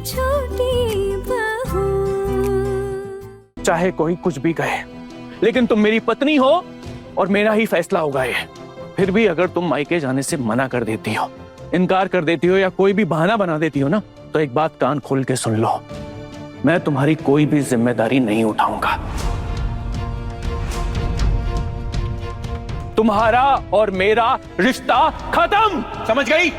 छोटी बहू। चाहे कोई कुछ भी कहे, लेकिन तुम मेरी पत्नी हो और मेरा ही फैसला होगा ये। फिर भी अगर तुम मायके जाने से मना कर देती हो, इनकार कर देती हो या कोई भी बहाना बना देती हो ना, तो एक बात कान खोल के सुन लो, मैं तुम्हारी कोई भी जिम्मेदारी नहीं उठाऊंगा। तुम्हारा और मेरा रिश्ता खत्म, समझ गई?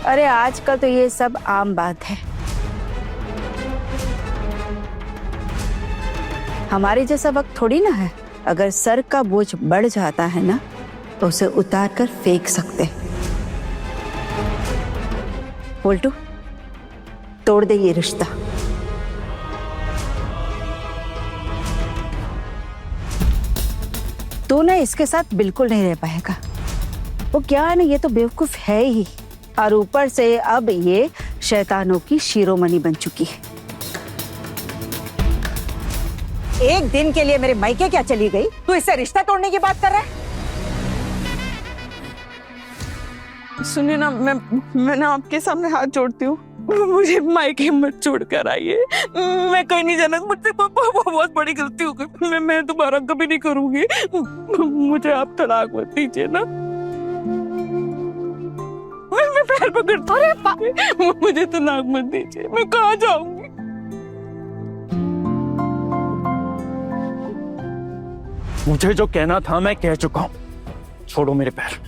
अरे आजकल तो ये सब आम बात है। हमारे जैसा वक्त थोड़ी ना है। अगर सर का बोझ बढ़ जाता है ना, तो उसे उतार कर फेंक सकते हैं। बोल्टू, तोड़ दे ये रिश्ता। तू ना इसके साथ बिल्कुल नहीं रह पाएगा। वो क्या है ना, ये तो बेवकूफ है ही, और ऊपर से अब ये शैतानों की शिरोमणि बन चुकी है। एक दिन के लिए मेरे मायके क्या चली गई, तू इससे रिश्ता तोड़ने की बात कर रहा है? सुनिए ना, मैं ना आपके सामने हाथ जोड़ती हूँ, मुझे मायके मत छोड़ कर आइए। मैं कहीं नहीं जाना, मुझसे बहुत बड़ी गलती हो गई। मैं दोबारा कभी नहीं करूंगी। मुझे आप तलाक मत दीजिए ना। मैं पैर पकड़ता हूँ, मुझे तलाक मत दीजिए। मैं कहाँ जाऊंगी? मुझे जो कहना था मैं कह चुका हूं, छोड़ो मेरे पैर।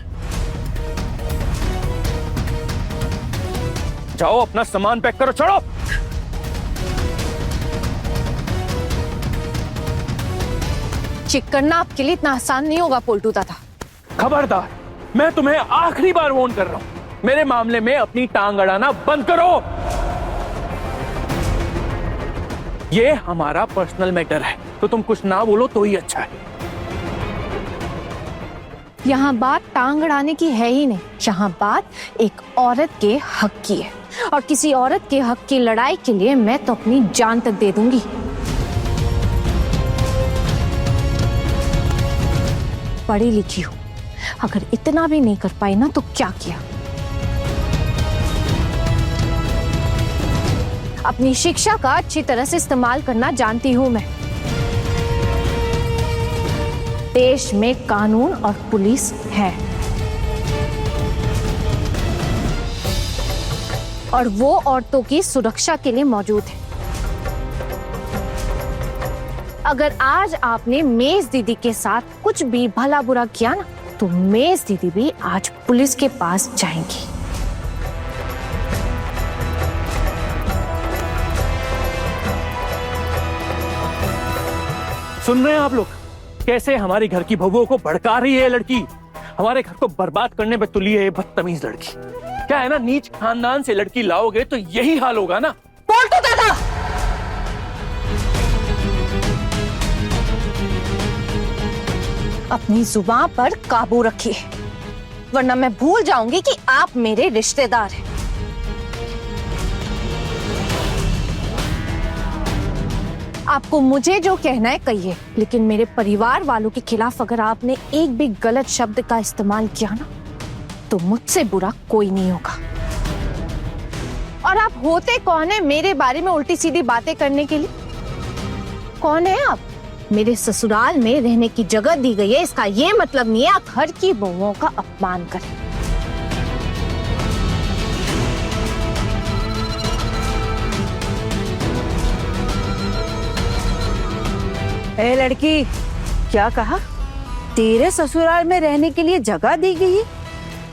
जाओ अपना सामान पैक करो, छोड़ो। चेक करना आपके लिए इतना आसान नहीं होगा पोल्टू दादा। खबरदार, मैं तुम्हें आखिरी बार वार्न कर रहा हूं, मेरे मामले में अपनी टांग अड़ाना बंद करो। ये हमारा पर्सनल मैटर है, तो तुम कुछ ना बोलो तो ही अच्छा है। यहाँ बात टांग अड़ाने की है ही नहीं, यहाँ बात एक औरत के हक की है, और किसी औरत के हक की लड़ाई के लिए मैं तो अपनी जान तक दे दूंगी। पढ़ी लिखी हूं, अगर इतना भी नहीं कर पाई ना तो क्या किया। अपनी शिक्षा का अच्छी तरह से इस्तेमाल करना जानती हूं मैं। देश में कानून और पुलिस है, और वो औरतों की सुरक्षा के लिए मौजूद है। अगर आज आपने मेज दीदी के साथ कुछ भी भला बुरा किया ना, तो मेज दीदी भी आज पुलिस के पास जाएंगी। सुन रहे हैं आप लोग कैसे हमारे घर की बहुओं को भड़का रही है लड़की? हमारे घर को बर्बाद करने में तुली है ये बदतमीज लड़की। क्या है ना, नीच खानदान से लड़की लाओगे तो यही हाल होगा ना। पोल्टू दादा, अपनी जुबान पर काबू रखिए, वरना मैं भूल जाऊंगी कि आप मेरे रिश्तेदार हैं। आपको मुझे जो कहना है कहिए, लेकिन मेरे परिवार वालों के खिलाफ अगर आपने एक भी गलत शब्द का इस्तेमाल किया ना, तो मुझसे बुरा कोई नहीं होगा। और आप होते कौन है मेरे बारे में उल्टी सीधी बातें करने के लिए? कौन है आप? मेरे ससुराल में रहने की जगह दी गई है, इसका ये मतलब नहीं है आप घर की बहुओं का अपमान करें। ए लड़की, क्या कहा? तेरे ससुराल में रहने के लिए जगह दी गई है?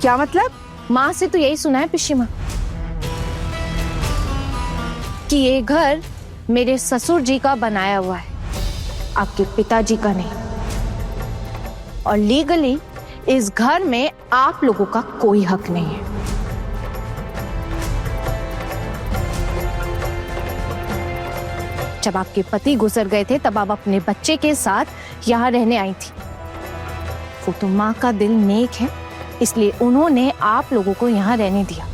क्या मतलब? माँ से तो यही सुना है पिशी माँ, कि ये घर मेरे ससुर जी का बनाया हुआ है, आपके पिताजी का नहीं। और लीगली इस घर में आप लोगों का कोई हक नहीं है। जब आपके पति गुजर गए थे तब आप अपने बच्चे के साथ यहाँ रहने आई थी। वो तो माँ का दिल नेक है, इसलिए उन्होंने आप लोगों को यहाँ रहने दिया।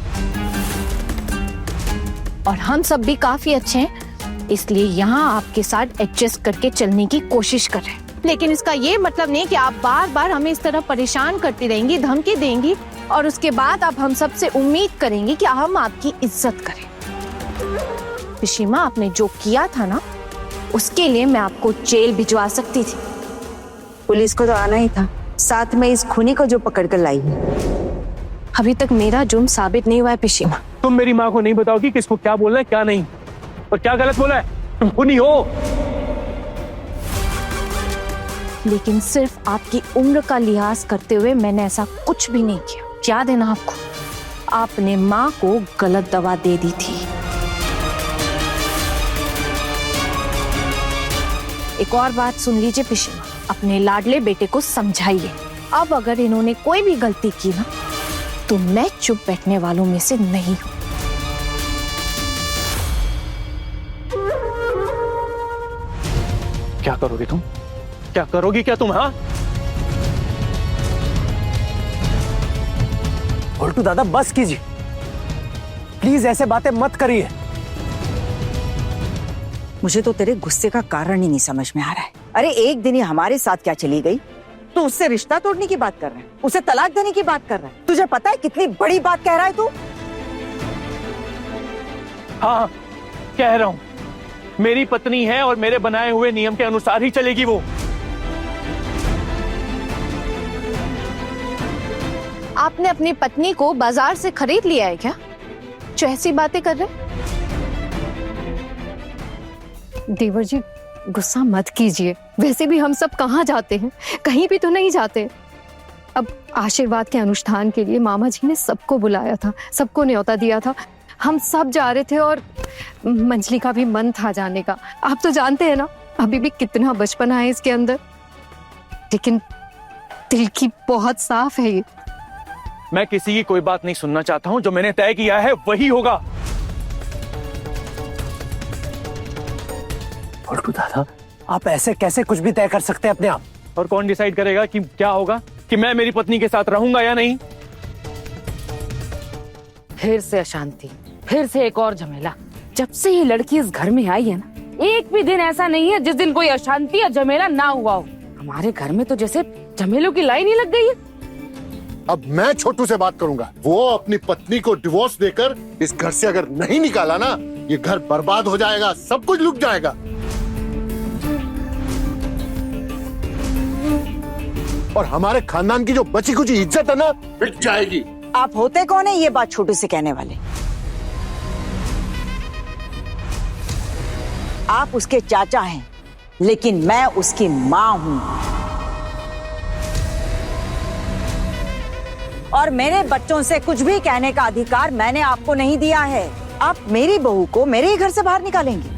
और हम सब भी काफी अच्छे हैं, इसलिए यहाँ आपके साथ एडजस्ट करके चलने की कोशिश कर रहे हैं। लेकिन इसका ये मतलब नहीं कि आप बार बार हमें इस तरह परेशान करती रहेंगी, धमकी देंगी और उसके बाद आप हम सब से उम्मीद करेंगी कि हम आपकी इज्जत करें। पिशीमा, आपने जो किया था ना, उसके लिए मैं आपको जेल भिजवा सकती थी। पुलिस को तो आना ही था, साथ में इस खूनी को जो पकड़ कर लाई है। अभी तक मेरा जुर्म साबित नहीं हुआ है पिशीमा। तुम मेरी माँ को नहीं बताओगी किसको क्या बोलना है क्या नहीं, और क्या गलत बोला है? तुम खूनी हो। लेकिन सिर्फ आपकी उम्र का लिहाज करते हुए मैंने ऐसा कुछ भी नहीं किया। याद है ना आपको, आपने माँ को गलत दवा दे दी थी। एक और बात सुन लीजिए पिशीमा, अपने लाडले बेटे को समझाइए। अब अगर इन्होंने कोई भी गलती की ना, तो मैं चुप बैठने वालों में से नहीं हूं। क्या करोगी तुम? क्या करोगी क्या तुम? हाँ, उल्टू दादा बस कीजिए, प्लीज ऐसे बातें मत करिए। मुझे तो तेरे गुस्से का कारण ही नहीं समझ में आ रहा है। अरे एक दिन ही हमारे साथ क्या चली गई, तू उससे रिश्ता तोड़ने की बात कर रहा है, उसे तलाक देने की बात कर रहा है। तुझे पता है कितनी बड़ी बात कह रहा है तू? हाँ कह रहा हूं, मेरी पत्नी है और मेरे बनाए हुए नियम के अनुसार ही चलेगी वो। आपने अपनी पत्नी को बाजार से खरीद लिया है क्या, जो ऐसी बातें कर रहे? देवर जी गुस्सा मत कीजिए, वैसे भी हम सब कहाँ जाते हैं, कहीं भी तो नहीं जाते। अब आशीर्वाद के अनुष्ठान के लिए मामा जी ने सबको बुलाया था, सबको न्योता दिया था, हम सब जा रहे थे और मंजली का भी मन था जाने का। आप तो जानते हैं ना अभी भी कितना बचपना है इसके अंदर, लेकिन दिल की बहुत साफ है ये। मैं किसी की कोई बात नहीं सुनना चाहता हूं, जो मैंने तय किया है वही होगा। उल्टू दादा आप ऐसे कैसे कुछ भी तय कर सकते हैं अपने आप? और कौन डिसाइड करेगा कि क्या होगा, कि मैं मेरी पत्नी के साथ रहूंगा या नहीं? फिर से अशांति, फिर से एक और झमेला। जब से ये लड़की इस घर में आई है ना, एक भी दिन ऐसा नहीं है जिस दिन कोई अशांति या झमेला ना हुआ हो। हमारे घर में तो जैसे झमेलों की लाइन ही लग गई है। अब मैं छोटू से बात करूंगा। वो अपनी पत्नी को डिवोर्स देकर इस घर से अगर नहीं निकाला ना, ये घर बर्बाद हो जाएगा, सब कुछ लुट जाएगा। और हमारे खानदान की जो बची कुची इज्जत है ना, मिट जाएगी। आप होते कौन है ये बात छोटू से कहने वाले? आप उसके चाचा हैं, लेकिन मैं उसकी माँ हूं। और मेरे बच्चों से कुछ भी कहने का अधिकार मैंने आपको नहीं दिया है। आप मेरी बहू को मेरे ही घर से बाहर निकालेंगे?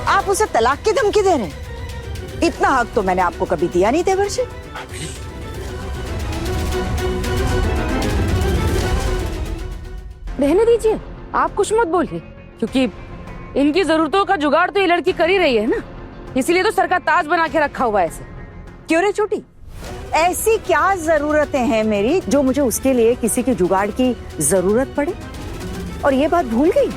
आप उसे तलाक की धमकी दे रहे हैं? इतना हक तो मैंने आपको कभी दिया नहीं देवर जी। रहने दीजिए, आप कुछ मत बोलिए, क्योंकि इनकी जरूरतों का जुगाड़ तो ये लड़की कर ही रही है ना, इसीलिए तो सर का ताज बना के रखा हुआ है ऐसे। क्यों रे छोटी, ऐसी क्या जरूरतें हैं मेरी जो मुझे उसके लिए किसी की जुगाड़ की जरूरत पड़े? और ये बात भूल गई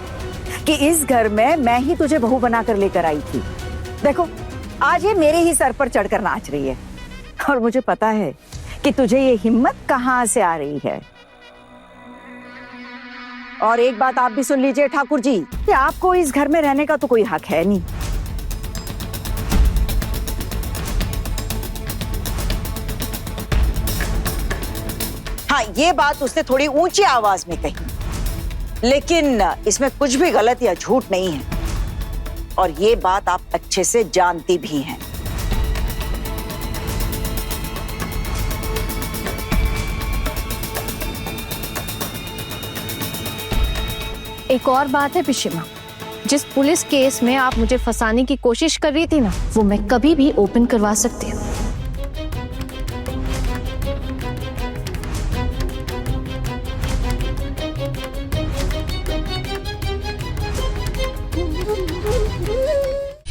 कि इस घर में मैं ही तुझे बहू बनाकर लेकर आई थी। देखो आज ये मेरे ही सर पर चढ़कर नाच रही है, और मुझे पता है कि तुझे ये हिम्मत कहां से आ रही है। और एक बात आप भी सुन लीजिए ठाकुर जी, कि आपको इस घर में रहने का तो कोई हक है नहीं। हाँ, ये बात उसने थोड़ी ऊंची आवाज में कही, लेकिन इसमें कुछ भी गलत या झूठ नहीं है, और ये बात आप अच्छे से जानती भी हैं। एक और बात है पिशीमा, जिस पुलिस केस में आप मुझे फंसाने की कोशिश कर रही थी ना, वो मैं कभी भी ओपन करवा सकती हूँ।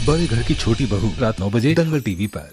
बड़े घर की छोटी बहू, रात 9 बजे दंगल टीवी पर।